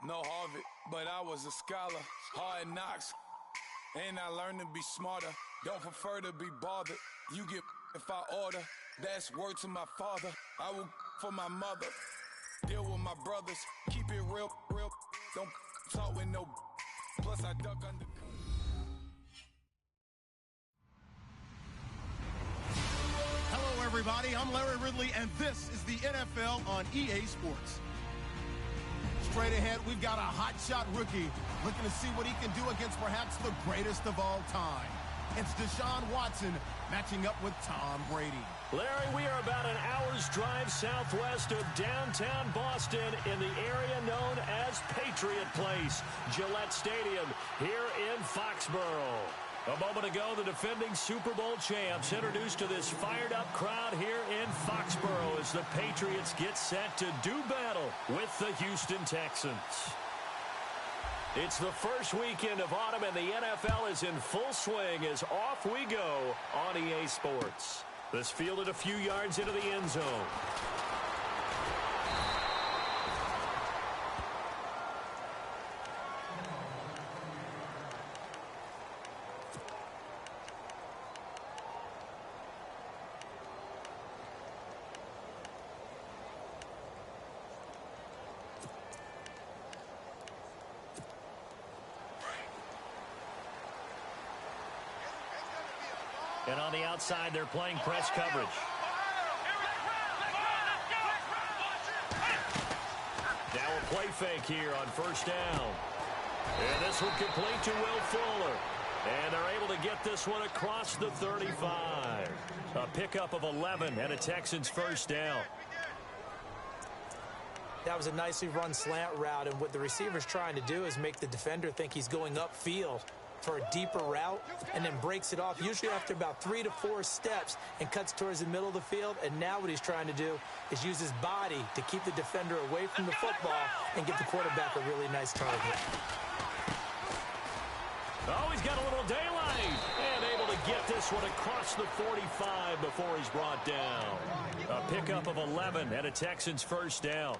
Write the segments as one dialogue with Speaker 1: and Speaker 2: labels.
Speaker 1: No Harvard, but I was a scholar. Hard knocks, and I learned to be smarter. Don't prefer to be bothered. You get if I order. That's word to my father. I will for my mother. Deal with my brothers. Keep it real, real. Don't talk with no. Plus I duck under.
Speaker 2: Hello, everybody. I'm Larry Ridley, and this is the NFL on EA Sports. Straight ahead, we've got a hotshot rookie looking to see what he can do against perhaps the greatest of all time. It's Deshaun Watson matching up with Tom Brady.
Speaker 3: Larry, we are about an hour's drive southwest of downtown Boston in the area known as Patriot Place, Gillette Stadium, here in Foxborough. A moment ago, the defending Super Bowl champs introduced to this fired-up crowd here in Foxborough as the Patriots get set to do battle with the Houston Texans. It's the first weekend of autumn, and the NFL is in full swing as off we go on EA Sports. This fielded a few yards into the end zone. And on the outside, they're playing press coverage. Now a play fake here on first down. And this one complete to Will Fuller. And they're able to get this one across the 35. A pickup of 11 and a Texans first down.
Speaker 4: That was a nicely run slant route, and what the receiver's trying to do is make the defender think he's going upfield for a deeper route, and then breaks it off, usually after about 3 to 4 steps, and cuts towards the middle of the field. And now what he's trying to do is use his body to keep the defender away from the football and get the quarterback a really nice target.
Speaker 3: Oh, he's got a little daylight, and able to get this one across the 45 before he's brought down. A pickup of 11 and a Texans first down.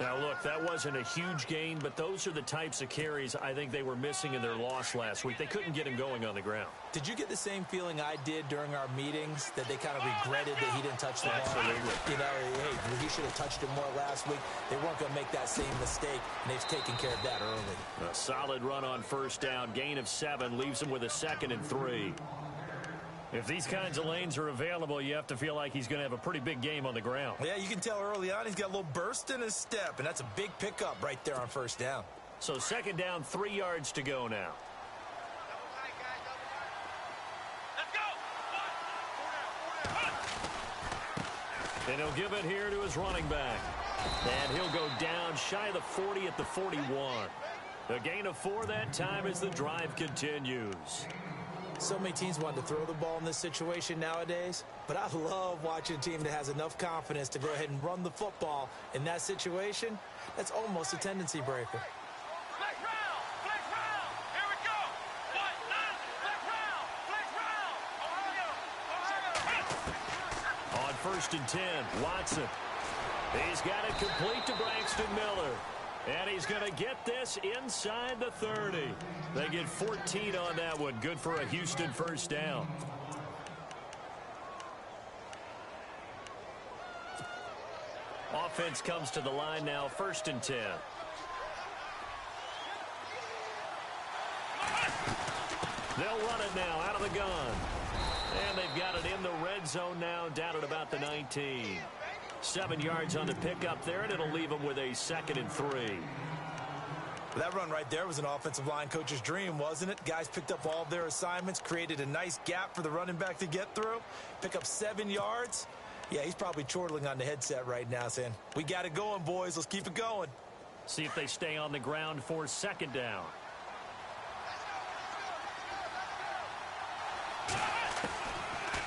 Speaker 3: Now, look, that wasn't a huge gain, but those are the types of carries I think they were missing in their loss last week. They couldn't get him going on the ground.
Speaker 4: Did you get the same feeling I did during our meetings, that they kind of regretted that he didn't touch the ball?
Speaker 3: Absolutely.
Speaker 4: You know, hey, he should have touched it more last week. They weren't going to make that same mistake, and they've taken care of that early.
Speaker 3: A solid run on first down. Gain of 7 leaves him with a 2nd and 3. If these kinds of lanes are available, you have to feel like he's going to have a pretty big game on the ground.
Speaker 4: Yeah, you can tell early on he's got a little burst in his step, and that's a big pickup right there on first down.
Speaker 3: So 2nd down, 3 yards to go now. And he'll give it here to his running back. And he'll go down shy of the 40 at the 41. A gain of 4 that time as the drive continues.
Speaker 4: So many teams want to throw the ball in this situation nowadays, but I love watching a team that has enough confidence to go ahead and run the football. In that situation, that's almost a tendency breaker.
Speaker 3: On 1st and 10, Watson. He's got it complete to Braxton Miller. And he's going to get this inside the 30. They get 14 on that one. Good for a Houston first down. Offense comes to the line now, 1st and 10. They'll run it now out of the gun. And they've got it in the red zone now, down at about the 19. 7 yards on the pickup there, and it'll leave them with a 2nd and 3.
Speaker 4: That run right there was an offensive line coach's dream, wasn't it? Guys picked up all of their assignments, created a nice gap for the running back to get through, pick up 7 yards. Yeah, he's probably chortling on the headset right now saying, we got it going, boys. Let's keep it going.
Speaker 3: See if they stay on the ground for 2nd down.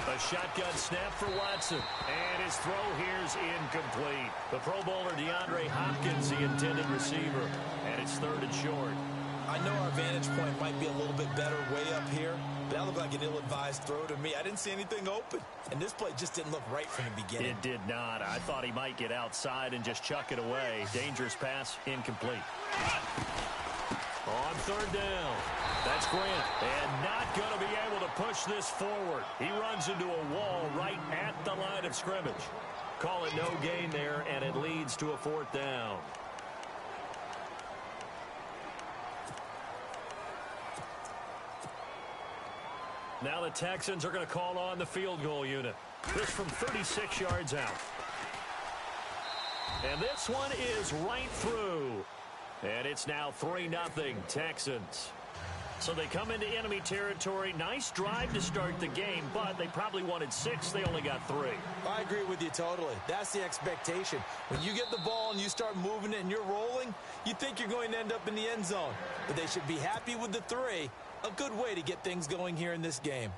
Speaker 3: A shotgun snap for Watson. And his throw here's incomplete. The Pro Bowler DeAndre Hopkins, the intended receiver. And it's 3rd and short.
Speaker 4: I know our vantage point might be a little bit better way up here, but that looked like an ill-advised throw to me. I didn't see anything open, and this play just didn't look right from the beginning.
Speaker 3: It did not. I thought he might get outside and just chuck it away. Dangerous pass, incomplete. On third down, that's Grant, and not going to be able to push this forward. He runs into a wall right at the line of scrimmage. Call it no gain there, and it leads to a fourth down. Now the Texans are going to call on the field goal unit. This from 36 yards out. And this one is right through. And it's now 3-0 Texans. So they come into enemy territory. Nice drive to start the game, but they probably wanted 6. They only got 3.
Speaker 4: I agree with you totally. That's the expectation. When you get the ball and you start moving it and you're rolling, you think you're going to end up in the end zone. But they should be happy with the 3. A good way to get things going here in this game.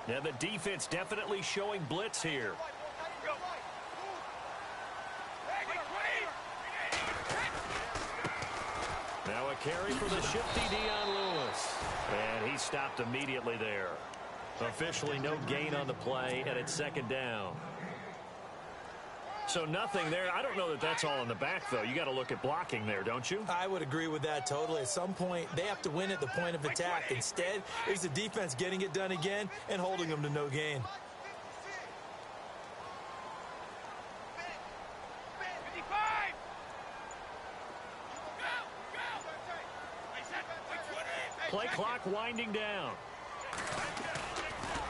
Speaker 3: Now the defense definitely showing blitz here. Now a carry for the shifty Dion Lewis. And he stopped immediately there. Officially no gain on the play, and it's second down. So nothing there. I don't know that that's all in the back, though. You got to look at blocking there, don't you?
Speaker 4: I would agree with that totally. At some point, they have to win at the point of attack. Instead, it's the defense getting it done again and holding them to no gain.
Speaker 3: Play clock winding down.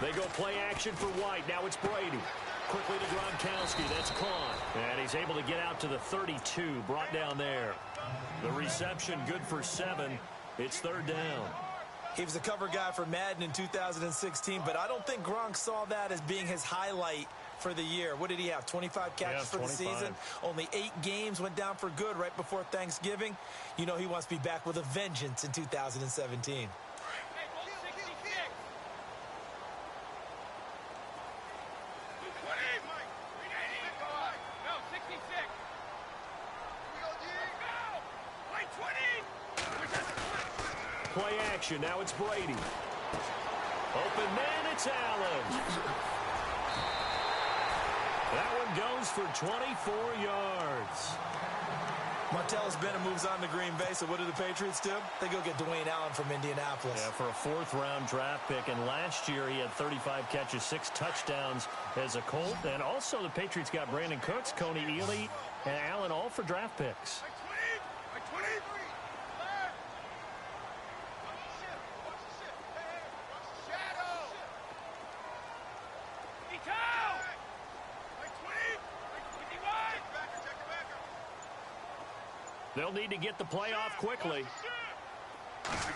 Speaker 3: They go play action for White. Now it's Brady. Quickly to Gronkowski. That's caught. And he's able to get out to the 32. Brought down there. The reception good for 7. It's third down.
Speaker 4: He was a cover guy for Madden in 2016, but I don't think Gronk saw that as being his highlight for the year. What did he have, 25 catches for the season? Only 8 games, went down for good right before Thanksgiving. You know he wants to be back with a vengeance in 2017.
Speaker 3: Play action. Now it's Brady. Open man, it's Allen. That one goes for 24 yards.
Speaker 4: Martellus Bennett moves on to Green Bay, so what do the Patriots do? They go get Dwayne Allen from Indianapolis.
Speaker 3: Yeah, for a 4th-round draft pick, and last year he had 35 catches, 6 touchdowns as a Colt, and also the Patriots got Brandon Cooks, Coney Ealy, and Allen all for draft picks. They'll need to get the play off quickly.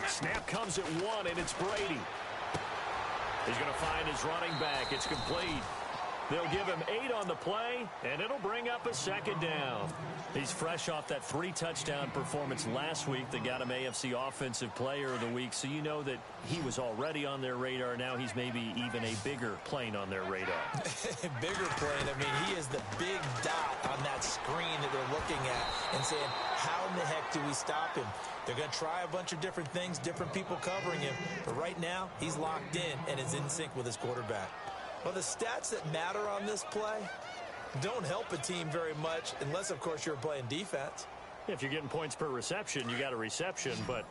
Speaker 3: Snap comes at 1, and it's Brady. He's going to find his running back. It's complete. They'll give him 8 on the play, and it'll bring up a second down. He's fresh off that 3-touchdown performance last week that got him AFC Offensive Player of the Week, so you know that he was already on their radar. Now he's maybe even a bigger plane on their radar.
Speaker 4: Bigger plane. I mean, he is the big dot on that screen that they're looking at and saying, how in the heck do we stop him? They're going to try a bunch of different things, different people covering him, but right now he's locked in and is in sync with his quarterback. Well, the stats that matter on this play don't help a team very much unless, of course, you're playing defense.
Speaker 3: If you're getting points per reception, you got a reception, but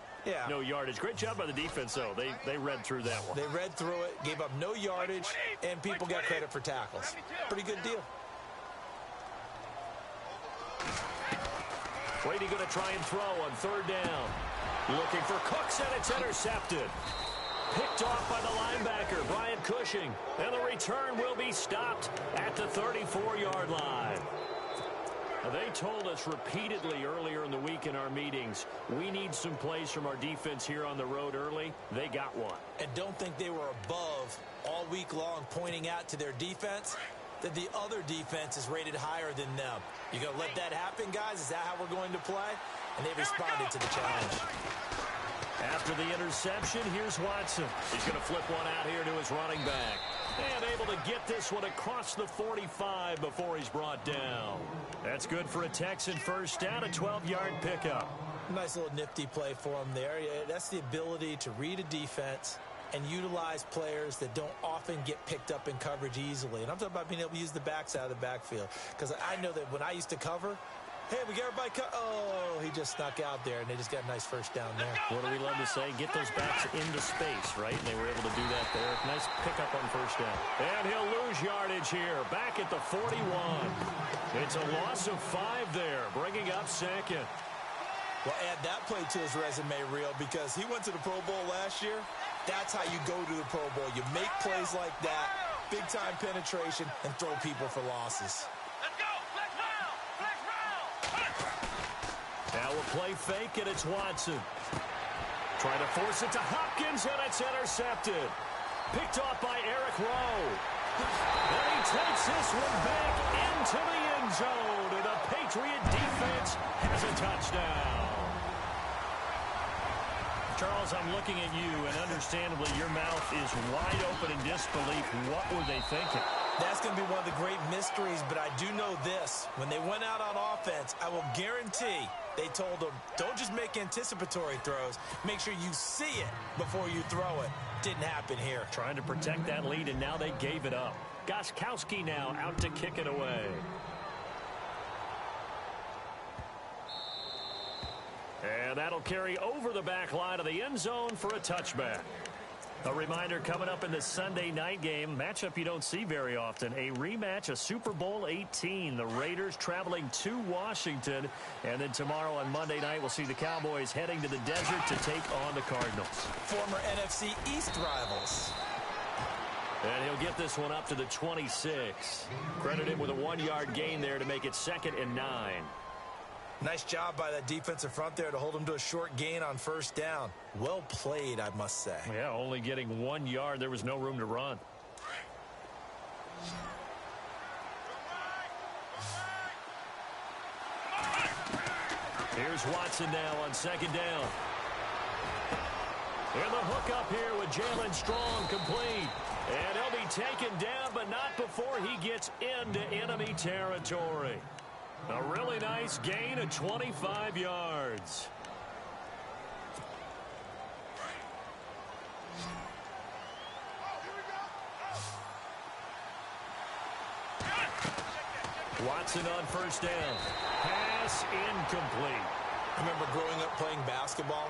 Speaker 3: no yardage. Great job by the defense, though. They read through that one.
Speaker 4: They read through it, gave up no yardage, and people got credit for tackles. Pretty good deal.
Speaker 3: Brady going to try and throw on third down. Looking for Cooks, and it's intercepted. Picked off by the linebacker, Brian Cushing. And the return will be stopped at the 34-yard line. Now, they told us repeatedly earlier in the week in our meetings, we need some plays from our defense here on the road early. They got one.
Speaker 4: And don't think they were above all week long pointing out to their defense that the other defense is rated higher than them. You going to let that happen, guys? Is that how we're going to play? And they responded to the challenge.
Speaker 3: After the interception, here's Watson. He's going to flip one out here to his running back. And able to get this one across the 45 before he's brought down. That's good for a Texan first down, a 12-yard pickup.
Speaker 4: Nice little nifty play for him there. Yeah, that's the ability to read a defense and utilize players that don't often get picked up in coverage easily. And I'm talking about being able to use the backs out of the backfield. Because I know that when I used to cover, hey, we got everybody oh, he just snuck out there, and they just got a nice first down there.
Speaker 3: What do we love to say? Get those backs into space, right? And they were able to do that there. Nice pickup on first down. And he'll lose yardage here. Back at the 41. It's a loss of 5 there, bringing up second.
Speaker 4: Well, add that play to his resume reel because he went to the Pro Bowl last year. That's how you go to the Pro Bowl. You make plays like that, big-time penetration, and throw people for losses.
Speaker 5: Let's go! Flex round!
Speaker 3: Now a play fake, and it's Watson. Trying to force it to Hopkins, and it's intercepted. Picked off by Eric Rowe. And he takes this one back into the end zone, and the Patriot defense has a touchdown. Charles, I'm looking at you, and understandably, your mouth is wide open in disbelief. What were they thinking?
Speaker 4: That's going to be one of the great mysteries, but I do know this. When they went out on offense, I will guarantee they told them, don't just make anticipatory throws. Make sure you see it before you throw it. Didn't happen here.
Speaker 3: Trying to protect that lead, and now they gave it up. Gostkowski now out to kick it away. And that'll carry over the back line of the end zone for a touchback. A reminder coming up in the Sunday night game, matchup you don't see very often, a rematch of Super Bowl 18. The Raiders traveling to Washington. And then tomorrow on Monday night, we'll see the Cowboys heading to the desert to take on the Cardinals.
Speaker 4: Former NFC East rivals.
Speaker 3: And he'll get this one up to the 26. Credit him with a 1-yard gain there to make it 2nd and 9.
Speaker 4: Nice job by that defensive front there to hold him to a short gain on first down. Well played, I must say.
Speaker 3: Yeah, only getting 1 yard. There was no room to run. Here's Watson now on 2nd down. And the hook up here with Jalen Strong complete. And he'll be taken down, but not before he gets into enemy territory. A really nice gain of 25 yards. Watson on first down. Pass incomplete.
Speaker 4: I remember growing up playing basketball.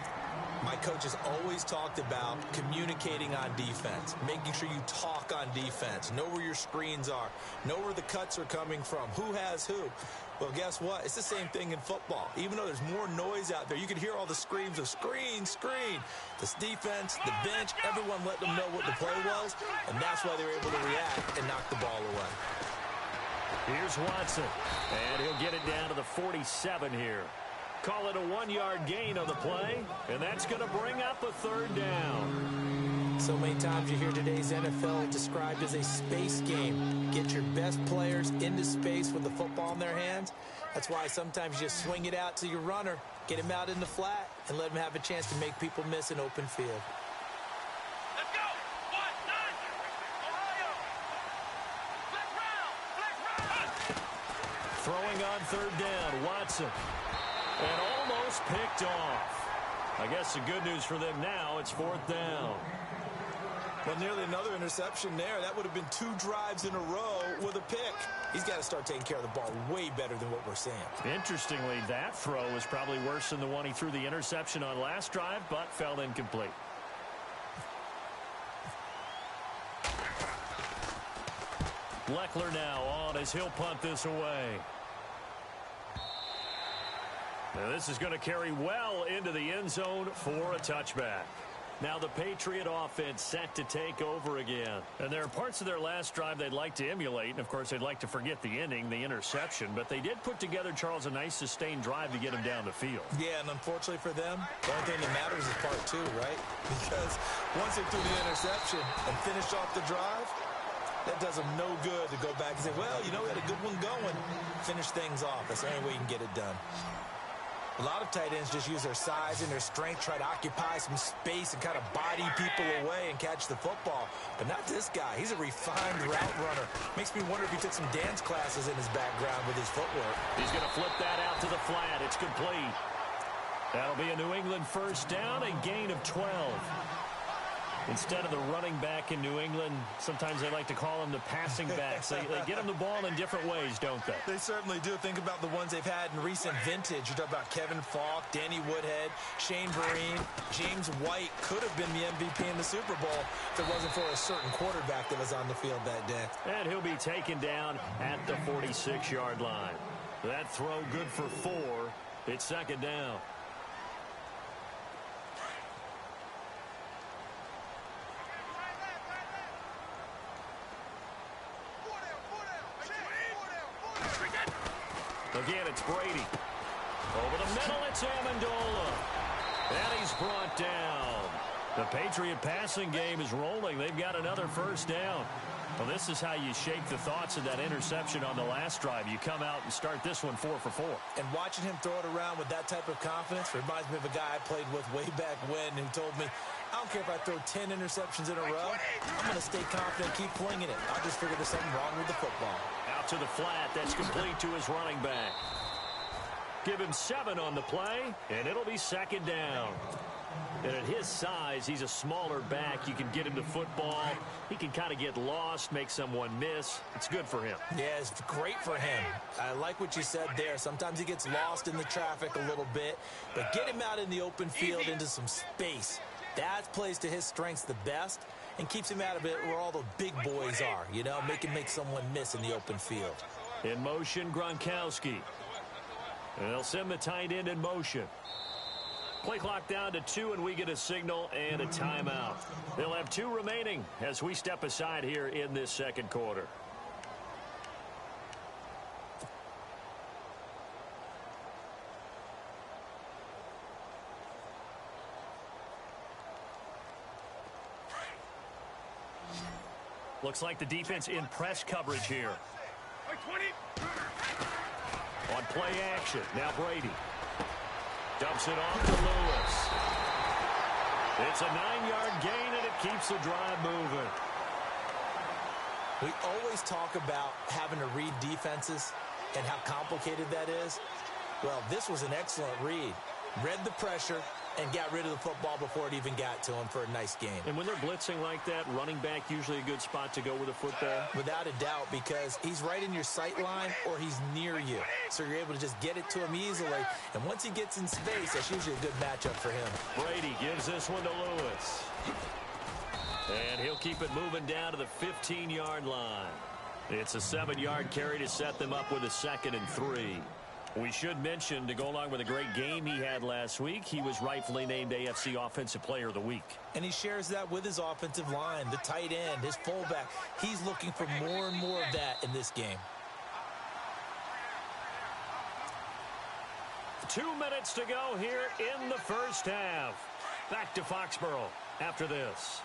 Speaker 4: My coaches always talked about communicating on defense, making sure you talk on defense, know where your screens are, know where the cuts are coming from, who has who. Well, guess what? It's the same thing in football. Even though there's more noise out there, you can hear all the screams of screen, screen. This defense, the bench, everyone let them know what the play was, and that's why they were able to react and knock the ball away.
Speaker 3: Here's Watson, and he'll get it down to the 47 here. Call it a 1-yard gain on the play, and that's going to bring up a 3rd down.
Speaker 4: So many times you hear today's NFL described as a space game. Get your best players into space with the football in their hands. That's why sometimes you just swing it out to your runner, get him out in the flat, and let him have a chance to make people miss an open field.
Speaker 5: Let's go! 1-9!
Speaker 3: Throwing on 3rd down, Watson. And almost picked off. I guess the good news for them now, it's 4th down.
Speaker 4: Well, nearly another interception there. That would have been 2 drives in a row with a pick. He's got to start taking care of the ball way better than what we're seeing.
Speaker 3: Interestingly, that throw was probably worse than the one he threw the interception on last drive, but fell incomplete. Leckler now on as he'll punt this away. Now this is going to carry well into the end zone for a touchback. Now the Patriot offense set to take over again. And there are parts of their last drive they'd like to emulate. And, of course, they'd like to forget the ending, the interception. But they did put together, Charles, a nice sustained drive to get them down the field.
Speaker 4: Yeah, and unfortunately for them, the only thing that matters is part 2, right? Because once they threw the interception and finished off the drive, that does them no good to go back and say, well, you know, we had a good one going. Finish things off. That's the only way you can get it done. A lot of tight ends just use their size and their strength, try to occupy some space and kind of body people away and catch the football. But not this guy. He's a refined route runner. Makes me wonder if he took some dance classes in his background with his footwork.
Speaker 3: He's going to flip that out to the flat. It's complete. That'll be a New England first down, a gain of 12. Instead of the running back in New England, sometimes they like to call them the passing backs. They get them the ball in different ways, don't they?
Speaker 4: They certainly do. Think about the ones they've had in recent vintage. You talk about Kevin Falk, Danny Woodhead, Shane Vereen, James White could have been the MVP in the Super Bowl if it wasn't for a certain quarterback that was on the field that day.
Speaker 3: And he'll be taken down at the 46-yard line. That throw good for 4. It's second down. Again, it's Brady. Over the middle, it's Amendola. And he's brought down. The Patriot passing game is rolling. They've got another first down. Well, this is how you shake the thoughts of that interception on the last drive. You come out and start this one 4 for 4.
Speaker 4: And watching him throw it around with that type of confidence reminds me of a guy I played with way back when who told me, I don't care if I throw 10 interceptions in a row. I'm going to stay confident and keep flinging it. I'll just figure there's something wrong with the football.
Speaker 3: Out to the flat. That's complete to his running back. Give him 7 on the play, and it'll be second down. And at his size, he's a smaller back. You can get him the football. He can kind of get lost, make someone miss. It's good for him.
Speaker 4: Yeah, it's great for him. I like what you said there. Sometimes he gets lost in the traffic a little bit, but get him out in the open field into some space. That plays to his strengths the best and keeps him out of it where all the big boys are, you know, make him make someone miss in the open field.
Speaker 3: In motion, Gronkowski. And they'll send the tight end in motion. Play clock down to 2, and we get a signal and a timeout. They'll have 2 remaining as we step aside here in this second quarter. Looks like the defense in press coverage here. On play action, now Brady. Dumps it off to Lewis. It's a 9-yard gain, and it keeps the drive moving.
Speaker 4: We always talk about having to read defenses and how complicated that is. Well, this was an excellent read. Read the pressure and got rid of the football before it even got to him for a nice game.
Speaker 3: And when they're blitzing like that, running back usually a good spot to go with a football?
Speaker 4: Without a doubt, because he's right in your sight line or he's near you. So you're able to just get it to him easily. And once he gets in space, that's usually a good matchup for him.
Speaker 3: Brady gives this one to Lewis. And he'll keep it moving down to the 15-yard line. It's a 7-yard carry to set them up with a 2nd and 3. We should mention, to go along with a great game he had last week, he was rightfully named AFC Offensive Player of the Week.
Speaker 4: And he shares that with his offensive line, the tight end, his fullback. He's looking for more and more of that in this game.
Speaker 3: 2 minutes to go here in the first half. Back to Foxborough after this.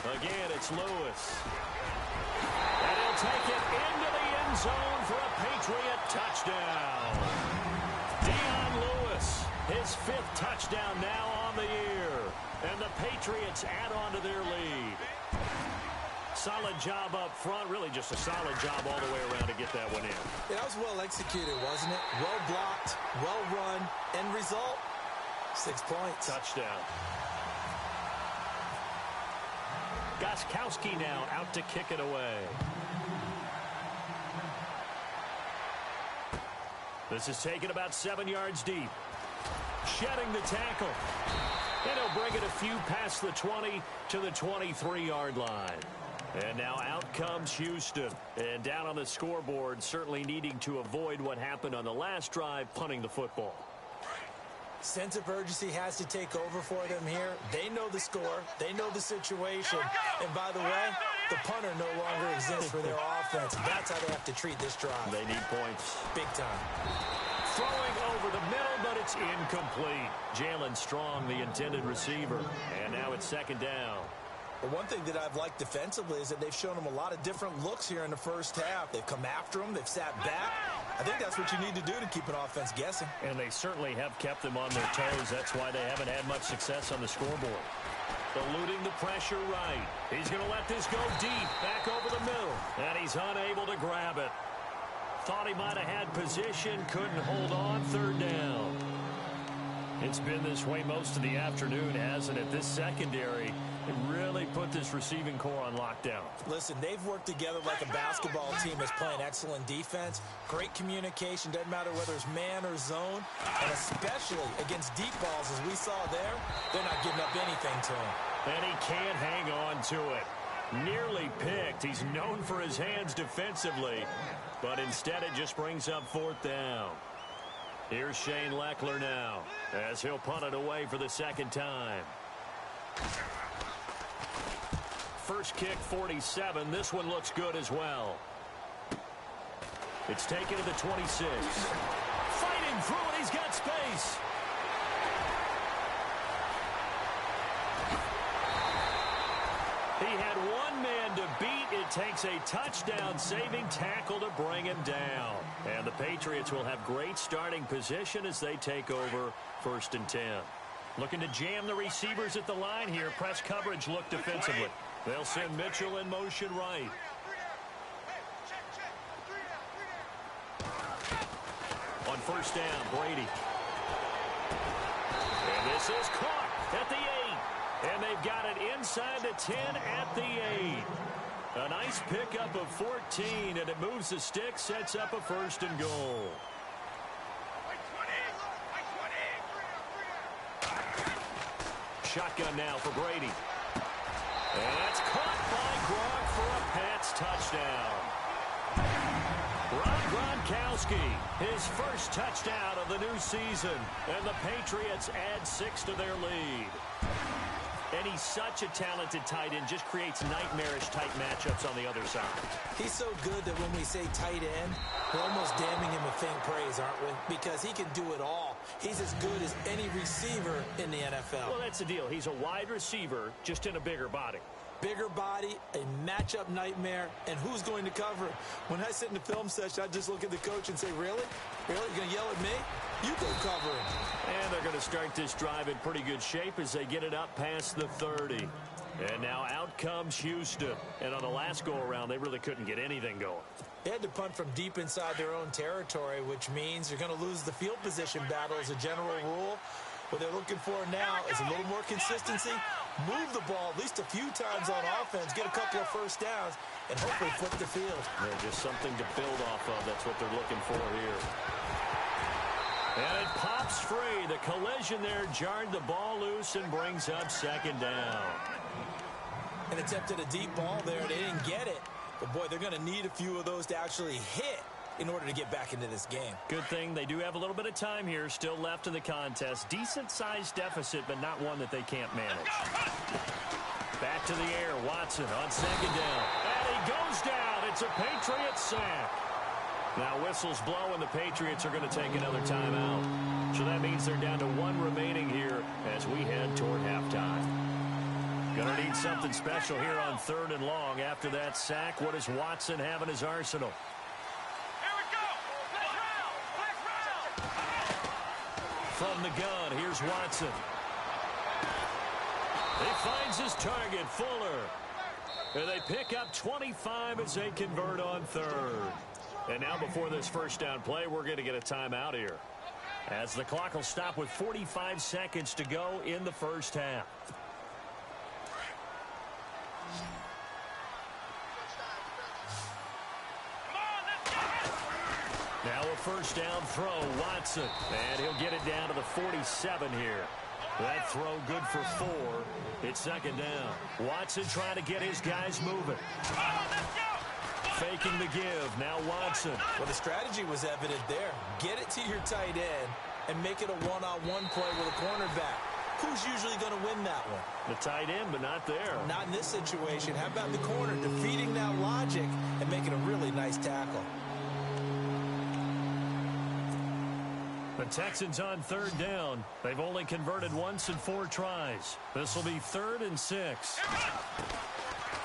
Speaker 3: Again, it's Lewis. And he'll take it into the end zone for a Patriot touchdown. Dion Lewis, his 5th touchdown now on the year. And the Patriots add on to their lead. Solid job up front. Really just a solid job all the way around to get that one in.
Speaker 4: Yeah, that was well executed, wasn't it? Well blocked, well run. End result, 6 points.
Speaker 3: Touchdown. Gostkowski now out to kick it away. This is taken about 7 yards deep. Shedding the tackle. And he'll bring it a few past the 20 to the 23-yard line. And now out comes Houston. And down on the scoreboard, certainly needing to avoid what happened on the last drive, punting the football.
Speaker 4: Sense of urgency has to take over for them here. They know the score. They know the situation. And by the way, the punter no longer exists for their offense. That's how they have to treat this drive.
Speaker 3: They need points.
Speaker 4: Big time.
Speaker 3: Throwing over the middle, but it's incomplete. Jalen Strong, the intended receiver. And now it's second down.
Speaker 4: Well, one thing that I've liked defensively is that they've shown him a lot of different looks here in the first half. They've come after him. They've sat back. I think that's what you need to do to keep an offense guessing.
Speaker 3: And they certainly have kept them on their toes. That's why they haven't had much success on the scoreboard. Eluding the pressure right. He's going to let this go deep, back over the middle. And he's unable to grab it. Thought he might have had position, couldn't hold on, third down. It's been this way most of the afternoon, hasn't it? This secondary really put this receiving core on lockdown.
Speaker 4: Listen, they've worked together like a basketball team that's playing excellent defense. Great communication, doesn't matter whether it's man or zone. And especially against deep balls, as we saw there, they're not giving up anything to him.
Speaker 3: And he can't hang on to it. Nearly picked. He's known for his hands defensively, but instead it just brings up fourth down. Here's Shane Leckler now, as he'll punt it away for the second time. First kick, 47. This one looks good as well. It's taken to the 26. Fighting through it, he's got space. He had one man to beat. It takes a touchdown-saving tackle to bring him down. And the Patriots will have great starting position as they take over 1st and 10. Looking to jam the receivers at the line here. Press coverage look defensively. They'll send Mitchell in motion right. On first down, Brady. And this is caught at the 8. And they've got it inside the 10 at the 8. A nice pickup of 14, and it moves the stick, sets up a 1st and goal. Shotgun now for Brady. And that's caught by Gronk for a Pats touchdown. Rob Gronkowski, his first touchdown of the new season. And the Patriots add 6 to their lead. And he's such a talented tight end, just creates nightmarish-type matchups on the other side.
Speaker 4: He's so good that when we say tight end, we're almost damning him with faint praise, aren't we? Because he can do it all. He's as good as any receiver in the NFL.
Speaker 3: Well, that's the deal. He's a wide receiver, just in a bigger body.
Speaker 4: Bigger body, a matchup nightmare, and who's going to cover? When I sit in the film session, I just look at the coach and say, really? Really? You're going to yell at me? You go cover him.
Speaker 3: And they're going to start this drive in pretty good shape as they get it up past the 30. And now out comes Houston. And on the last go-around, they really couldn't get anything going.
Speaker 4: They had to punt from deep inside their own territory, which means you're going to lose the field position battle as a general rule. What they're looking for now is a little more consistency, move the ball at least a few times on offense, get a couple of first downs, and hopefully flip the field.
Speaker 3: Yeah, just something to build off of. That's what they're looking for here. And it pops free. The collision there jarred the ball loose and brings up second down.
Speaker 4: And attempted a deep ball there. They didn't get it. But, boy, they're going to need a few of those to actually hit in order to get back into this game.
Speaker 3: Good thing they do have a little bit of time here still left in the contest. Decent-sized deficit, but not one that they can't manage. Back to the air. Watson on second down. And he goes down. It's a Patriots sack. Now whistles blow, and the Patriots are going to take another timeout. So that means they're down to 1 remaining here as we head toward halftime. Going to need something special here on 3rd and long. After that sack, what does Watson have in his arsenal?
Speaker 5: Here we go. Flex round.
Speaker 3: From the gun, here's Watson. He finds his target, Fuller. And they pick up 25 as they convert on 3rd. And now before this first down play, we're going to get a timeout here, as the clock will stop with 45 seconds to go in the first half. Now a first down throw, Watson. And he'll get it down to the 47 here. That throw good for 4. It's second down. Watson trying to get his guys moving. Faking the give. Now Watson.
Speaker 4: Well, the strategy was evident there. Get it to your tight end and make it a one-on-one play with a cornerback. Who's usually going to win that one?
Speaker 3: The tight end, but not there.
Speaker 4: Not in this situation. How about the corner defeating that logic and making a really nice tackle?
Speaker 3: The Texans on third down. They've only converted once in 4 tries. This will be 3rd and 6.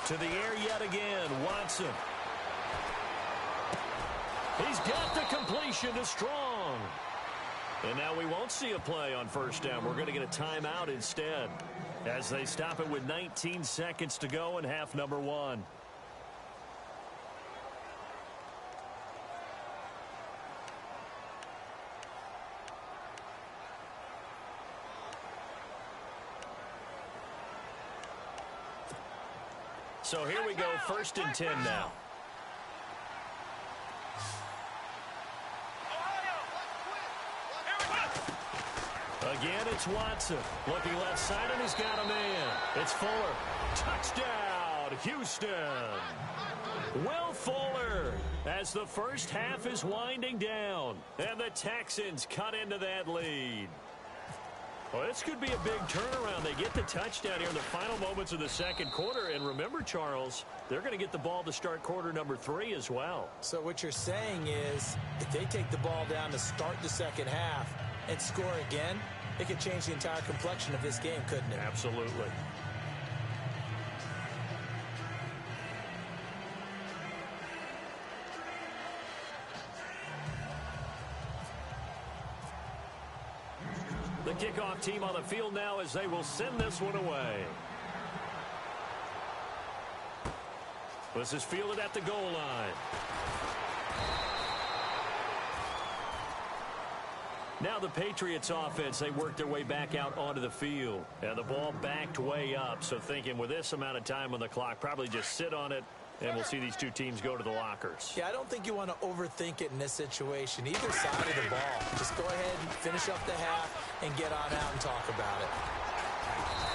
Speaker 3: To the air yet again, Watson. He's got the completion to Strong. And now we won't see a play on first down. We're going to get a timeout instead as they stop it with 19 seconds to go in half number 1. So here we go, 1st and 10 now. Again, it's Watson. Looking left side, and he's got a man. It's Fuller. Touchdown, Houston. Will Fuller as the first half is winding down. And the Texans cut into that lead. Well, this could be a big turnaround. They get the touchdown here in the final moments of the second quarter. And remember, Charles, they're going to get the ball to start quarter number 3 as well.
Speaker 4: So what you're saying is if they take the ball down to start the second half and score again, it could change the entire complexion of this game, couldn't it?
Speaker 3: Absolutely. The kickoff team on the field now as they will send this one away. This is fielded at the goal line. Now the Patriots offense, they work their way back out onto the field. And the ball backed way up. So thinking with this amount of time on the clock, probably just sit on it. And we'll see these two teams go to the lockers.
Speaker 4: Yeah, I don't think you want to overthink it in this situation. Either side of the ball. Just go ahead and finish up the half and get on out and talk about it.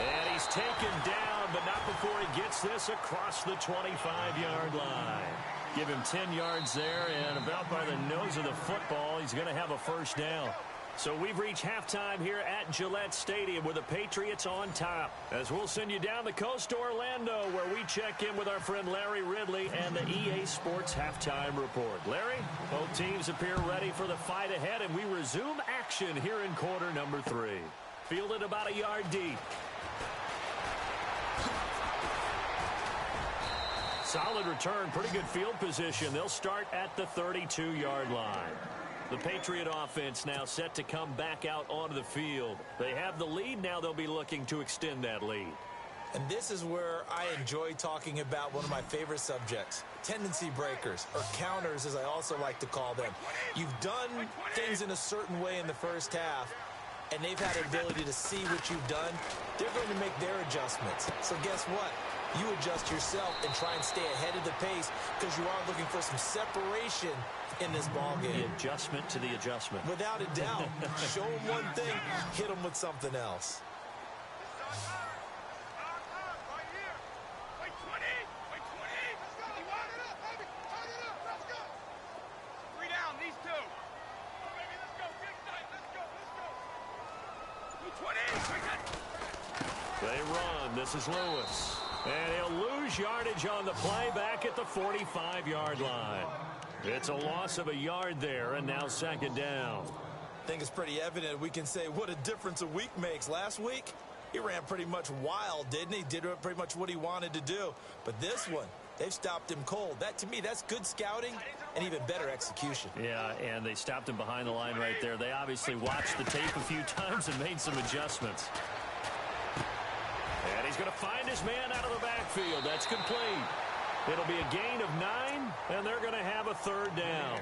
Speaker 3: And he's taken down, but not before he gets this across the 25-yard line. Give him 10 yards there, and about by the nose of the football, he's going to have a first down. So we've reached halftime here at Gillette Stadium with the Patriots on top. As we'll send you down the coast to Orlando, where we check in with our friend Larry Ridley and the EA Sports Halftime Report. Larry, both teams appear ready for the fight ahead, and we resume action here in quarter number 3. Fielded about a yard deep. Solid return, pretty good field position. They'll start at the 32-yard line. The Patriot offense now set to come back out onto the field. They have the lead. Now they'll be looking to extend that lead.
Speaker 4: And this is where I enjoy talking about one of my favorite subjects, tendency breakers, or counters as I also like to call them. You've done things in a certain way in the first half, and they've had an ability to see what you've done. They're going to make their adjustments. So guess what? You adjust yourself and try and stay ahead of the pace because you are looking for some separation in this ball game.
Speaker 3: The adjustment to the adjustment.
Speaker 4: Without a doubt. Show them one thing, hit them with something else.
Speaker 3: They run. This is Lewis. And he'll lose yardage on the play back at the 45-yard line. It's a loss of a yard there, and now second down.
Speaker 4: I think it's pretty evident we can say what a difference a week makes. Last week, he ran pretty much wild, didn't he? Did pretty much what he wanted to do. But this one, they've stopped him cold. That, to me, that's good scouting and even better execution.
Speaker 3: Yeah, and they stopped him behind the line right there. They obviously watched the tape a few times and made some adjustments. And he's going to find his man out of the backfield. That's complete. It'll be a gain of 9, and they're going to have a third down.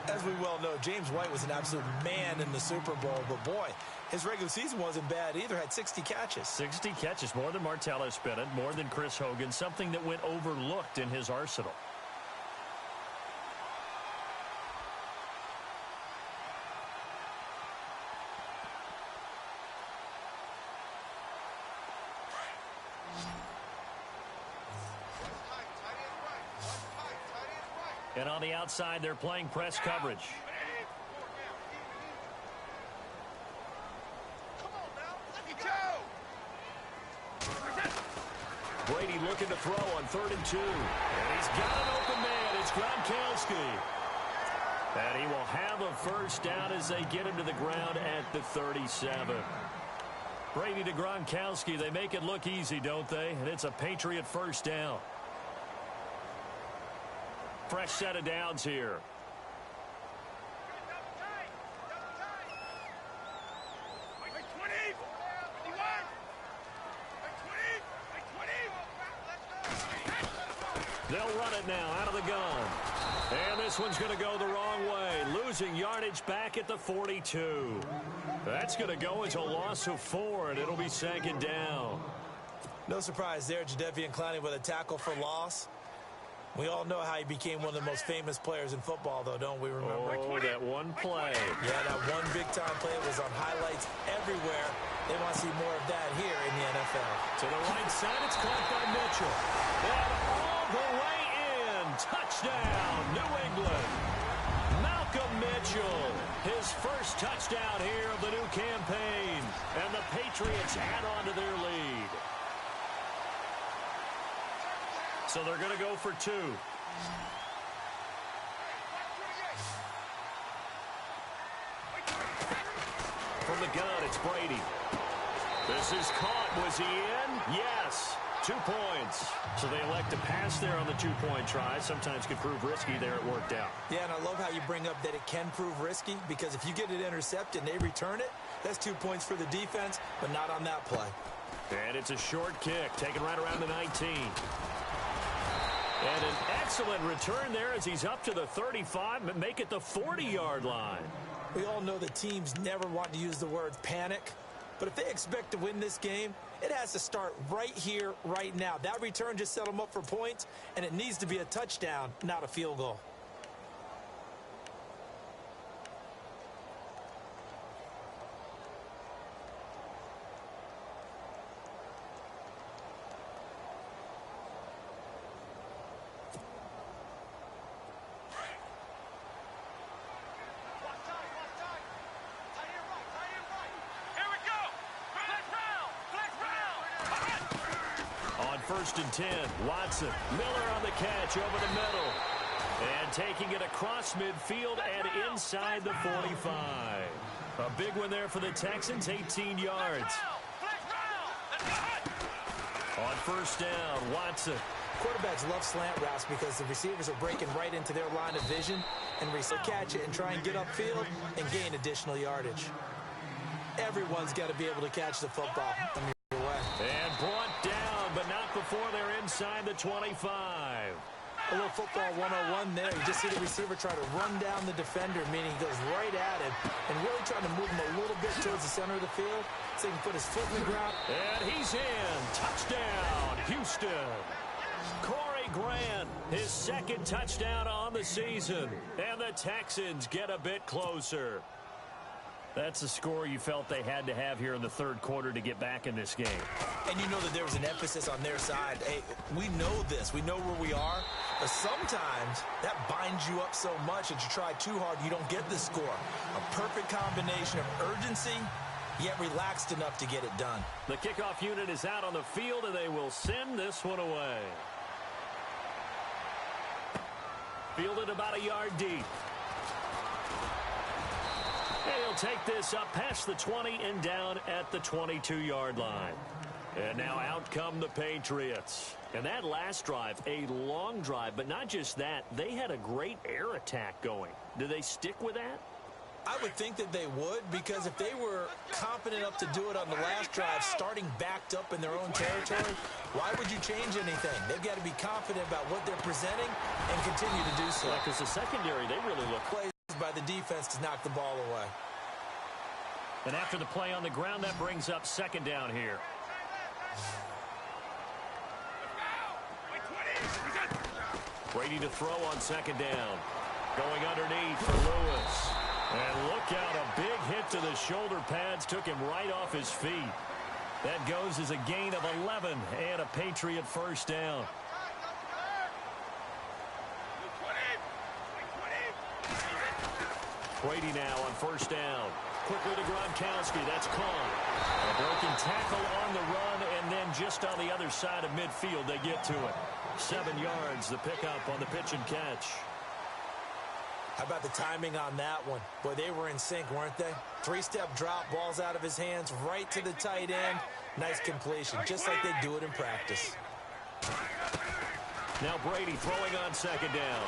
Speaker 4: As we well know, James White was an absolute man in the Super Bowl, but boy, his regular season wasn't bad either. Had 60 catches.
Speaker 3: 60 catches, more than Martellus Bennett, more than Chris Hogan, something that went overlooked in his arsenal. And on the outside, they're playing press coverage. Brady looking to throw on 3rd and 2. And he's got an open man. It's Gronkowski. And he will have a first down as they get him to the ground at the 37. Brady to Gronkowski. They make it look easy, don't they? And it's a Patriot first down. Fresh set of downs here. They'll run it now out of the gun. And this one's going to go the wrong way. Losing yardage back at the 42. That's going to go as a loss of 4, and it'll be second down.
Speaker 4: No surprise there, Jadeveon Clowney with a tackle for loss. We all know how he became one of the most famous players in football, though, don't we remember?
Speaker 3: Oh, that one play.
Speaker 4: Yeah, that one big-time play was on highlights everywhere. They want to see more of that here in the NFL.
Speaker 3: To the right side, it's caught by Mitchell. And all the way in. Touchdown, New England. Malcolm Mitchell, his first touchdown here of the new campaign. And the Patriots add on to their lead. So they're going to go for 2. From the gun, it's Brady. This is caught. Was he in? Yes. 2 points. So they elect to pass there on the 2-point try. Sometimes can prove risky. There it worked out.
Speaker 4: Yeah, and I love how you bring up that it can prove risky, because if you get it intercepted and they return it, that's 2 points for the defense, but not on that play.
Speaker 3: And it's a short kick, taken right around the 19. And an excellent return there as he's up to the 35, but make it the 40-yard line.
Speaker 4: We all know that teams never want to use the word panic, but if they expect to win this game, it has to start right here, right now. That return just set them up for points, and it needs to be a touchdown, not a field goal.
Speaker 3: First and 10. Watson. Miller on the catch over the middle. And taking it across midfield and inside the 45. A big one there for the Texans, 18 yards. On first down, Watson.
Speaker 4: Quarterbacks love slant routes because the receivers are breaking right into their line of vision, and catch it and try and get upfield and gain additional yardage. Everyone's got to be able to catch the football.
Speaker 3: And brought down, but not before they're inside the 25.
Speaker 4: A little football 101 there. You just see the receiver try to run down the defender, meaning he goes right at him and really trying to move him a little bit towards the center of the field so he can put his foot in the ground.
Speaker 3: And he's in. Touchdown, Houston. Corey Grant, his second touchdown on the season. And the Texans get a bit closer. That's a score you felt they had to have here in the third quarter to get back in this game.
Speaker 4: And you know that there was an emphasis on their side. Hey, we know this. We know where we are. But sometimes that binds you up so much that you try too hard, you don't get the score. A perfect combination of urgency, yet relaxed enough to get it done.
Speaker 3: The kickoff unit is out on the field, and they will send this one away. Fielded about a yard deep. He'll take this up past the 20 and down at the 22-yard line. And now out come the Patriots. And that last drive, a long drive, but not just that. They had a great air attack going. Do they stick with that?
Speaker 4: I would think that they would, because if they were confident enough to do it on the last drive, starting backed up in their own territory, why would you change anything? They've got to be confident about what they're presenting and continue to do so.
Speaker 3: Because the secondary, they really look
Speaker 4: plays by the defense to knock the ball away.
Speaker 3: And after the play on the ground, that brings up second down here. Brady to throw on second down. Going underneath for Lewis. And look out, a big hit to the shoulder pads took him right off his feet. That goes as a gain of 11 and a Patriot first down. Brady now on first down. Quickly to Gronkowski. That's caught. A broken tackle on the run, and then just on the other side of midfield, they get to it. 7 yards, the pickup on the pitch and catch.
Speaker 4: How about the timing on that one? Boy, they were in sync, weren't they? Three-step drop, balls out of his hands, right to the tight end. Nice completion, just like they do it in practice.
Speaker 3: Now Brady throwing on second down.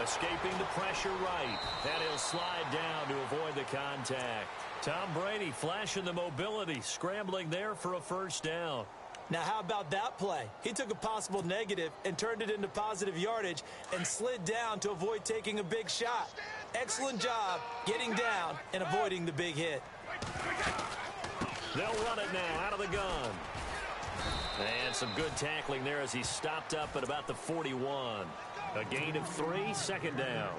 Speaker 3: Escaping the pressure right. And he'll slide down to avoid the contact. Tom Brady flashing the mobility, scrambling there for a first down.
Speaker 4: Now, how about that play? He took a possible negative and turned it into positive yardage and slid down to avoid taking a big shot. Excellent job getting down and avoiding the big hit.
Speaker 3: They'll run it now out of the gun. And some good tackling there as he stopped up at about the 41. A gain of 3, second down.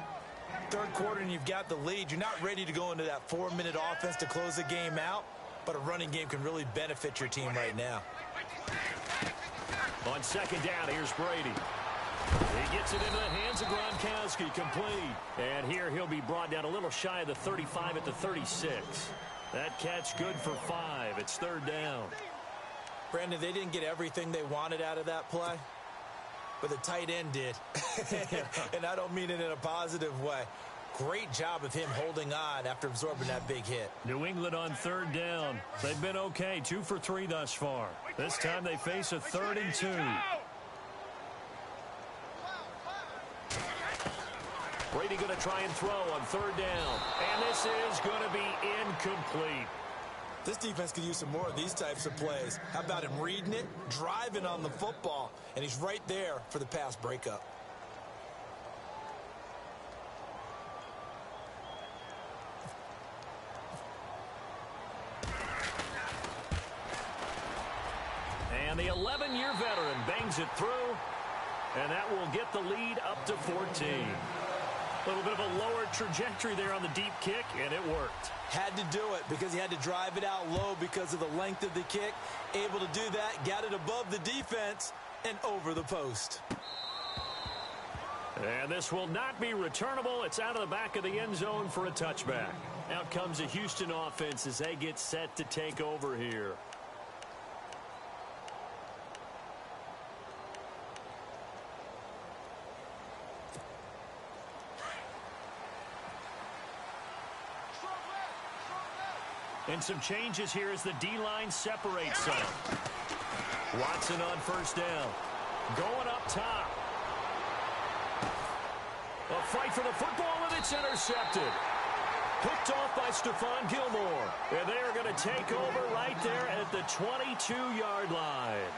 Speaker 4: Third quarter and you've got the lead. You're not ready to go into that 4-minute offense to close the game out, but a running game can really benefit your team right now.
Speaker 3: On second down, here's Brady. He gets it into the hands of Gronkowski, complete. And here he'll be brought down a little shy of the 35 at the 36. That catch good for 5. It's third down.
Speaker 4: Brandon, they didn't get everything they wanted out of that play, but the tight end did. And I don't mean it in a positive way. Great job of him holding on after absorbing that big hit.
Speaker 3: New England on third down. They've been okay, 2 for 3 thus far. This time they face a 3rd and 2. Brady going to try and throw on third down. And this is going to be incomplete.
Speaker 4: This defense could use some more of these types of plays. How about him reading it, driving on the football, and he's right there for the pass breakup.
Speaker 3: And the 11-year veteran bangs it through, and that will get the lead up to 14. A little bit of a lower trajectory there on the deep kick, and it worked.
Speaker 4: Had to do it because he had to drive it out low because of the length of the kick. Able to do that, got it above the defense and over the post.
Speaker 3: And this will not be returnable. It's out of the back of the end zone for a touchback. Out comes the Houston offense as they get set to take over here. And some changes here as the D-line separates some. Watson on first down. Going up top. A fight for the football, and it's intercepted. Picked off by Stephon Gilmore. And they are going to take over right there at the 22-yard line.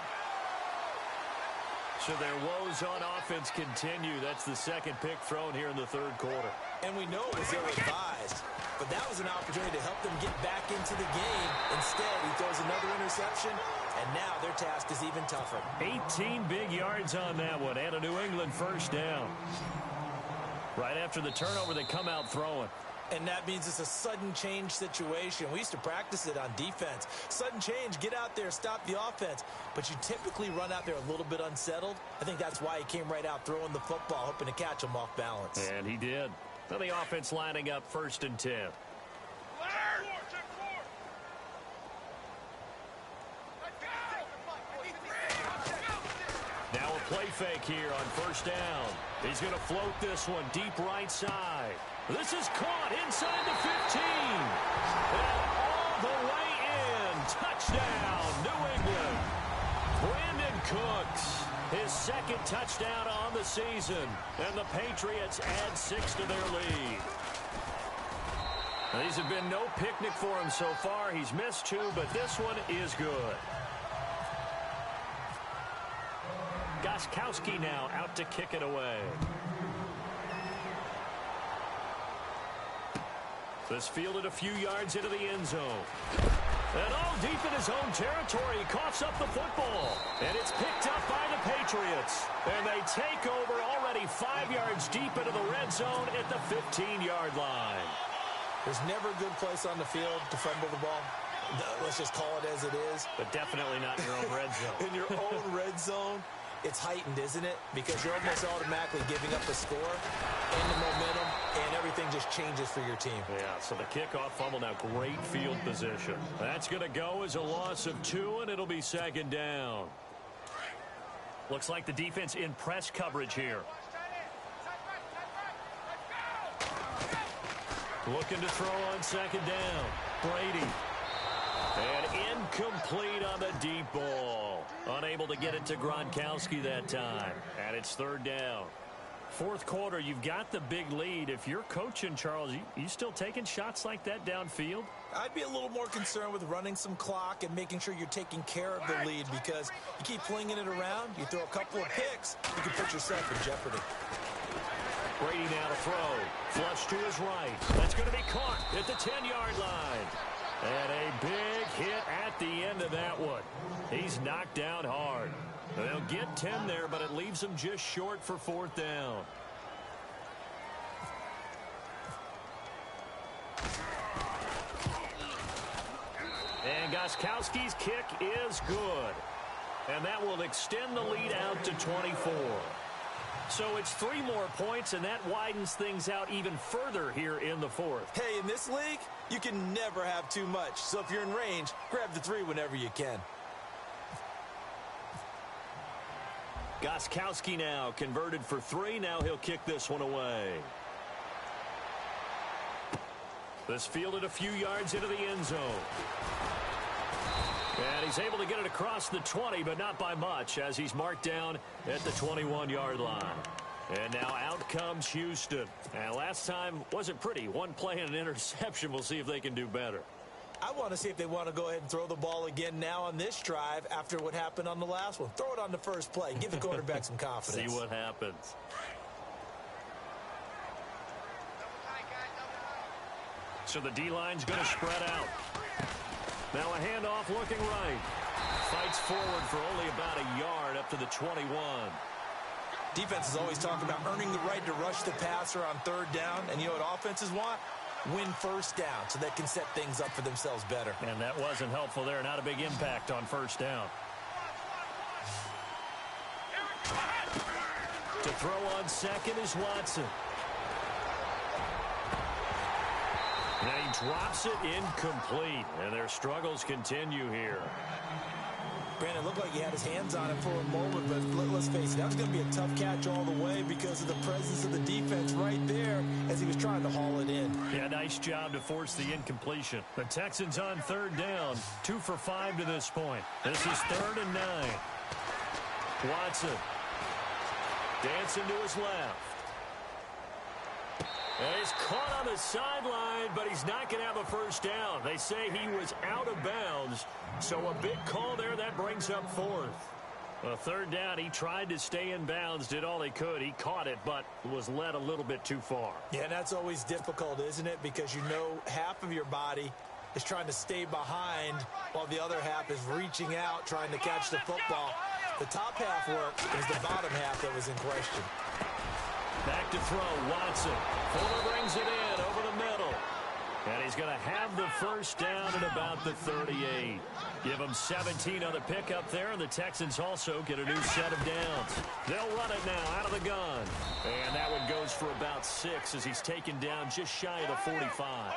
Speaker 3: So their woes on offense continue. That's the second pick thrown here in the third quarter.
Speaker 4: And we know it was ill-advised, but that was an opportunity to help them get back into the game. Instead, he throws another interception, and now their task is even tougher.
Speaker 3: 18 big yards on that one, and a New England first down. Right after the turnover, they come out throwing.
Speaker 4: And that means it's a sudden change situation. We used to practice it on defense. Sudden change, get out there, stop the offense. But you typically run out there a little bit unsettled. I think that's why he came right out throwing the football, hoping to catch him off balance.
Speaker 3: And he did. Now the offense lining up 1st and 10. Now a play fake here on first down. He's going to float this one deep right side. This is caught inside the 15. And all the way in. Touchdown, New England. Brandon Cooks, his second touchdown on the season. And the Patriots add 6 to their lead. Now, these have been no picnic for him so far. He's missed 2, but this one is good. Gostkowski now out to kick it away. This fielded a few yards into the end zone. And all deep in his own territory, he coughs up the football. And it's picked up by the Patriots. And they take over already 5 yards deep into the red zone at the 15-yard line.
Speaker 4: There's never a good place on the field to fumble the ball. Let's just call it as it is.
Speaker 3: But definitely not in your own red zone.
Speaker 4: In your own red zone, it's heightened, isn't it? Because you're almost automatically giving up the score and the momentum, and everything just changes for your team.
Speaker 3: Yeah, so the kickoff fumble now, great field position. That's going to go as a loss of 2, and it'll be second down. Looks like the defense in press coverage here. Looking to throw on second down. Brady. And incomplete on the deep ball. Unable to get it to Gronkowski that time. And it's third down. Fourth quarter, you've got the big lead. If you're coaching, Charles, you still taking shots like that downfield?
Speaker 4: I'd be a little more concerned with running some clock and making sure you're taking care of the lead, because you keep flinging it around, you throw a couple of picks, you can put yourself in jeopardy.
Speaker 3: Brady now to throw. Flush to his right. That's going to be caught at the 10-yard line. And a big hit at the end of that one. He's knocked down hard. They'll get 10 there, but it leaves them just short for fourth down. And Gostkowski's kick is good. And that will extend the lead out to 24. So it's 3 more points, and that widens things out even further here in the fourth.
Speaker 4: Hey, in this league, you can never have too much. So if you're in range, grab the 3 whenever you can.
Speaker 3: Gostkowski now converted for 3. Now he'll kick this one away. This fielded a few yards into the end zone. And he's able to get it across the 20, but not by much, as he's marked down at the 21-yard line. And now out comes Houston. And last time wasn't pretty. One play and an interception. We'll see if they can do better.
Speaker 4: I want to see if they want to go ahead and throw the ball again now on this drive after what happened on the last one. Throw it on the first play. Give the quarterback some confidence.
Speaker 3: See what happens. So the D-line's going to spread out. Now a handoff looking right. Fights forward for only about a yard up to the 21.
Speaker 4: Defense is always talking about earning the right to rush the passer on third down. And you know what offenses want? Win first down so they can set things up for themselves better.
Speaker 3: And that wasn't helpful there. Not a big impact on first down. To throw on second is Watson. Now he drops it incomplete. And their struggles continue here.
Speaker 4: Brandon, looked like he had his hands on it for a moment, but let's face it, that was going to be a tough catch all the way because of the presence of the defense right there as he was trying to haul it in.
Speaker 3: Yeah, nice job to force the incompletion. The Texans on third down, 2 for 5 to this point. This is 3rd and 9. Watson dancing to his left. And he's caught on the sideline, but he's not going to have a first down. They say he was out of bounds, so a big call there. That brings up 4th. A third down, he tried to stay in bounds, did all he could. He caught it, but was led a little bit too far.
Speaker 4: Yeah, that's always difficult, isn't it? Because you know half of your body is trying to stay behind while the other half is reaching out, trying to catch the football. The top half worked. It was the bottom half that was in question.
Speaker 3: Back to throw, Watson. Fuller brings it in over the middle. And he's going to have the first down at about the 38. Give him 17 on the pickup there, and the Texans also get a new set of downs. They'll run it now out of the gun. And that one goes for about 6 as he's taken down just shy of the 45.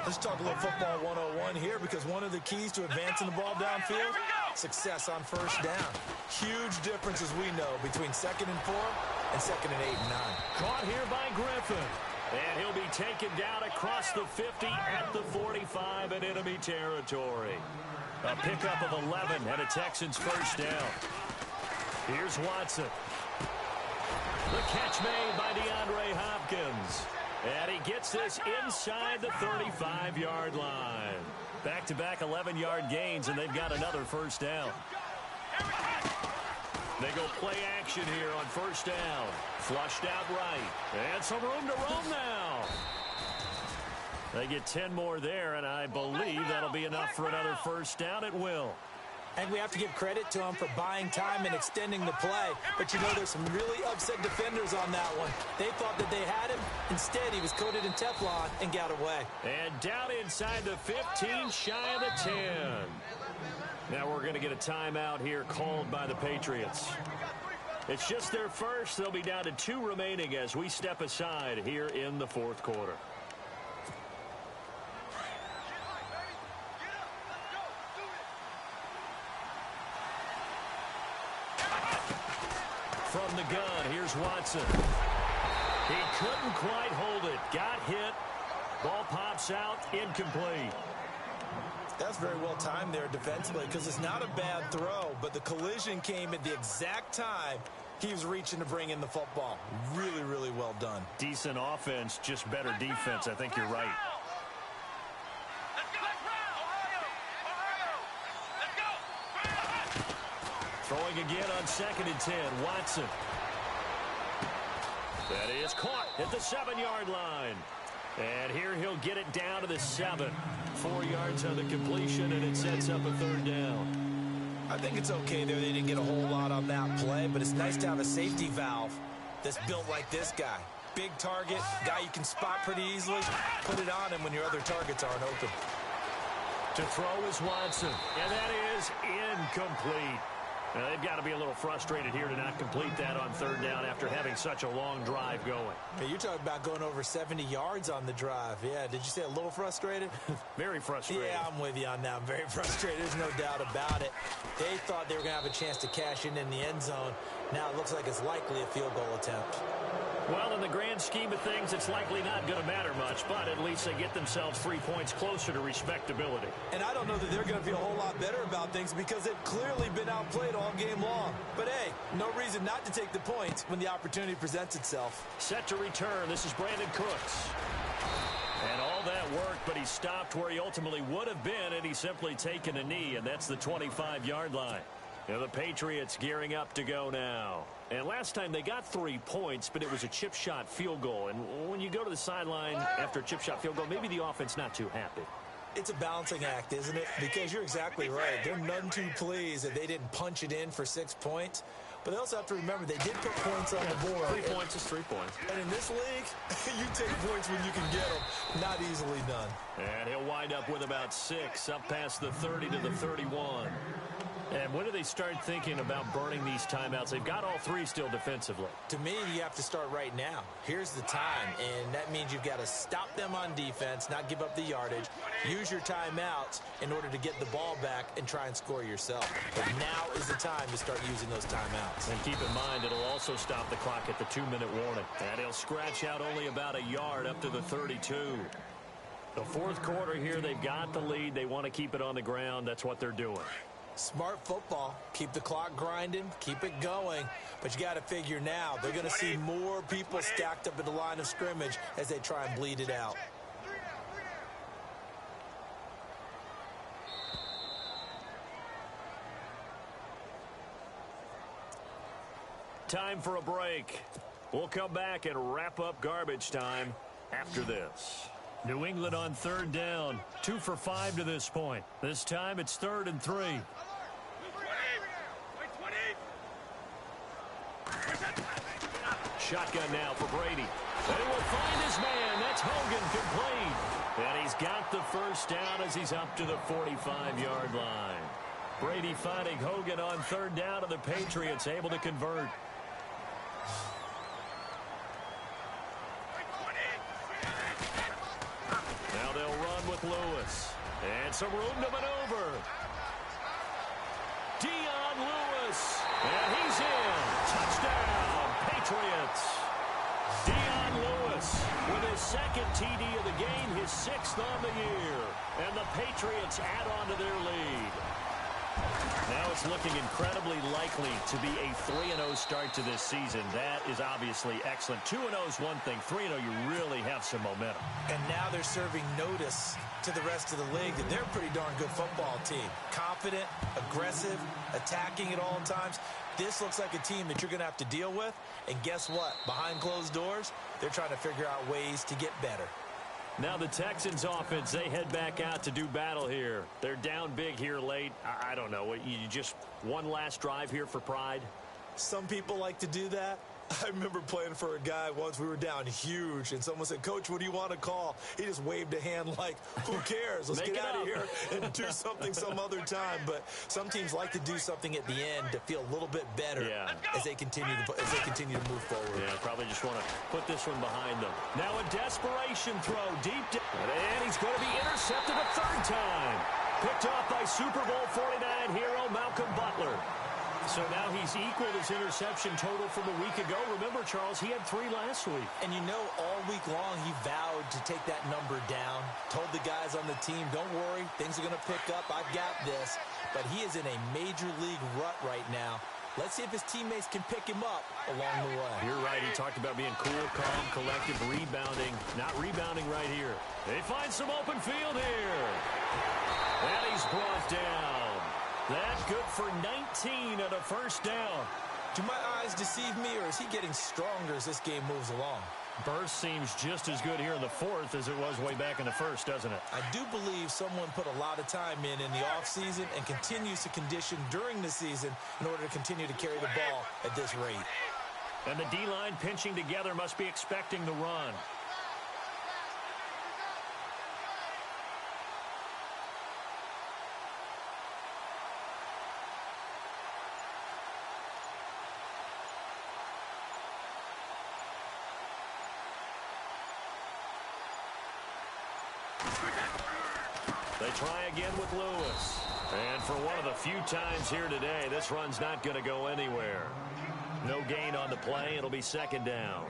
Speaker 4: Let's talk a little football 101 here, because one of the keys to advancing the ball downfield, success on first down. Huge difference, as we know, between 2nd and 4 and 2nd and 8 and 9.
Speaker 3: Caught here by Griffin. And he'll be taken down across the 50 at the 45 in enemy territory. A pickup of 11 and a Texans first down. Here's Watson. The catch made by DeAndre Hopkins. And he gets this inside the 35-yard line. Back-to-back 11-yard gains, and they've got another first down. They go play action here on first down. Flushed out right. And some room to roam now. They get 10 more there, and I believe that'll be enough for another first down. It will.
Speaker 4: And we have to give credit to him for buying time and extending the play. But you know, there's some really upset defenders on that one. They thought that they had him. Instead, he was coated in Teflon and got away.
Speaker 3: And down inside the 15, shy of the 10. Now we're going to get a timeout here called by the Patriots. It's just their first. They'll be down to 2 remaining as we step aside here in the fourth quarter. From the gun, here's Watson. He couldn't quite hold it. Got hit, Ball pops out, incomplete.
Speaker 4: That's very well timed there defensively because it's not a bad throw, but the collision came at the exact time he was reaching to bring in the football. Really, really well done.
Speaker 3: Decent offense, just better defense. I think you're right. Throwing again on 2nd and 10. Watson. That is caught at the 7-yard line. And here he'll get it down to the 7. 4 yards on the completion, and it sets up a 3rd down.
Speaker 4: I think it's okay there. They didn't get a whole lot on that play, but it's nice to have a safety valve that's built like this guy. Big target, guy you can spot pretty easily. Put it on him when your other targets aren't open.
Speaker 3: To throw is Watson, and that is incomplete. Now, they've got to be a little frustrated here to not complete that on 3rd down after having such a long drive going.
Speaker 4: Hey, you're talking about going over 70 yards on the drive. Yeah, did you say a little frustrated?
Speaker 3: Very frustrated.
Speaker 4: Yeah, I'm with you on that. I'm very frustrated. There's no doubt about it. They thought they were going to have a chance to cash in the end zone. Now it looks like it's likely a field goal attempt.
Speaker 3: Well, in the grand scheme of things, it's likely not going to matter much, but at least they get themselves 3 points closer to respectability.
Speaker 4: And I don't know that they're going to feel a whole lot better about things because they've clearly been outplayed all game long. But, hey, no reason not to take the points when the opportunity presents itself.
Speaker 3: Set to return. This is Brandon Cooks. And all that work, but he stopped where he ultimately would have been, and he's simply taken a knee, and that's the 25-yard line. Now the Patriots gearing up to go now. And last time they got 3 points, but it was a chip shot field goal. And when you go to the sideline after a chip shot field goal, maybe the offense not too happy.
Speaker 4: It's a balancing act, isn't it? Because you're exactly right. They're none too pleased that they didn't punch it in for 6 points. But they also have to remember they did put points on the board.
Speaker 3: 3 points is 3 points.
Speaker 4: And in this league, you take points when you can get them. Not easily done.
Speaker 3: And he'll wind up with about 6 up past the 30 to the 31. And when do they start thinking about burning these timeouts? They've got all 3 still defensively.
Speaker 4: To me, you have to start right now. Here's the time, and that means you've got to stop them on defense, not give up the yardage, use your timeouts in order to get the ball back and try and score yourself. But now is the time to start using those timeouts.
Speaker 3: And keep in mind, it'll also stop the clock at the 2-minute warning. And he'll scratch out only about a yard up to the 32. The 4th quarter here, they've got the lead. They want to keep it on the ground. That's what they're doing.
Speaker 4: Smart football. Keep the clock grinding. Keep it going. But you got to figure now, they're going to see more people stacked up at the line of scrimmage as they try and bleed it out.
Speaker 3: Time for a break. We'll come back and wrap up garbage time after this. New England on 3rd down. 2 for 5 to this point. This time it's 3rd and 3. Shotgun now for Brady. They will find his man. That's Hogan complete. And he's got the first down as he's up to the 45-yard line. Brady finding Hogan on 3rd down, and the Patriots able to convert. Now they'll run with Lewis. And some room to maneuver. Dion Lewis. And he's in. Touchdown, Patriots. Dion Lewis with his 2nd TD of the game, his 6th on the year. And the Patriots add on to their lead. Now it's looking incredibly likely to be a 3-0 start to this season. That is obviously excellent. 2-0 is one thing. 3-0, you really have some momentum.
Speaker 4: And now they're serving notice to the rest of the league that they're a pretty darn good football team. Confident, aggressive, attacking at all times. This looks like a team that you're going to have to deal with. And guess what? Behind closed doors, they're trying to figure out ways to get better.
Speaker 3: Now the Texans offense, they head back out to do battle here. They're down big here late. I don't know. You just one last drive here for pride?
Speaker 4: Some people like to do that. I remember playing for a guy once. We were down huge, and someone said, "Coach, what do you want to call?" He just waved a hand like, who cares? Let's get out of here and do something some other time. But some teams like to do something at the end to feel a little bit better as they continue to move forward.
Speaker 3: Yeah, probably just want to put this one behind them. Now a desperation throw deep down, and he's going to be intercepted a 3rd time. Picked off by Super Bowl 49 hero Malcolm Butler. So now he's equaled his interception total from a week ago. Remember, Charles, he had 3 last week.
Speaker 4: And you know, all week long he vowed to take that number down. Told the guys on the team, don't worry, things are going to pick up. I've got this. But he is in a major league rut right now. Let's see if his teammates can pick him up along the way.
Speaker 3: You're right. He talked about being cool, calm, collective, rebounding. Not rebounding right here. They find some open field here. And he's brought down. That's good for 19 and a first down.
Speaker 4: Do my eyes deceive me, or is he getting stronger as this game moves along?
Speaker 3: Burst seems just as good here in the fourth as it was way back in the first, doesn't it?
Speaker 4: I do believe someone put a lot of time in the offseason and continues to condition during the season in order to continue to carry the ball at this rate.
Speaker 3: And the D-line pinching together must be expecting the run. They try again with Lewis. And for one of the few times here today, this run's not going to go anywhere. No gain on the play. It'll be second down.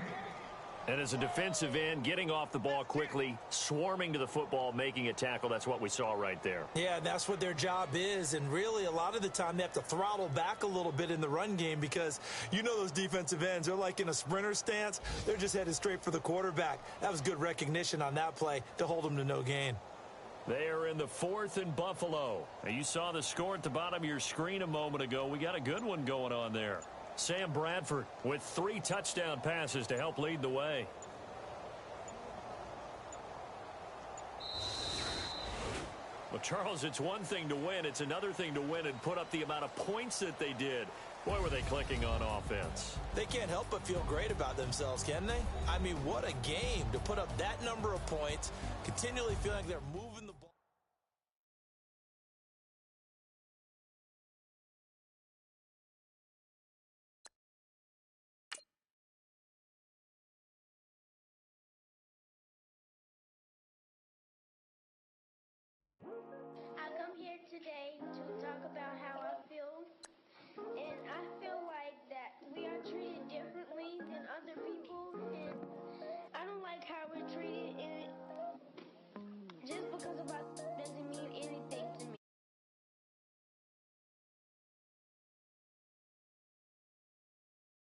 Speaker 3: And as a defensive end, getting off the ball quickly, swarming to the football, making a tackle, that's what we saw right there.
Speaker 4: Yeah, that's what their job is. And really, a lot of the time, they have to throttle back a little bit in the run game because you know those defensive ends, they're like in a sprinter stance. They're just headed straight for the quarterback. That was good recognition on that play to hold them to no gain.
Speaker 3: They are in the fourth in Buffalo. Now, you saw the score at the bottom of your screen a moment ago. We got a good one going on there. Sam Bradford with 3 touchdown passes to help lead the way. Well, Charles, it's one thing to win. It's another thing to win and put up the amount of points that they did. Boy, were they clicking on offense.
Speaker 4: They can't help but feel great about themselves, can they? I mean, what a game to put up that number of points, continually feeling like they're moving the ball.
Speaker 6: I come here today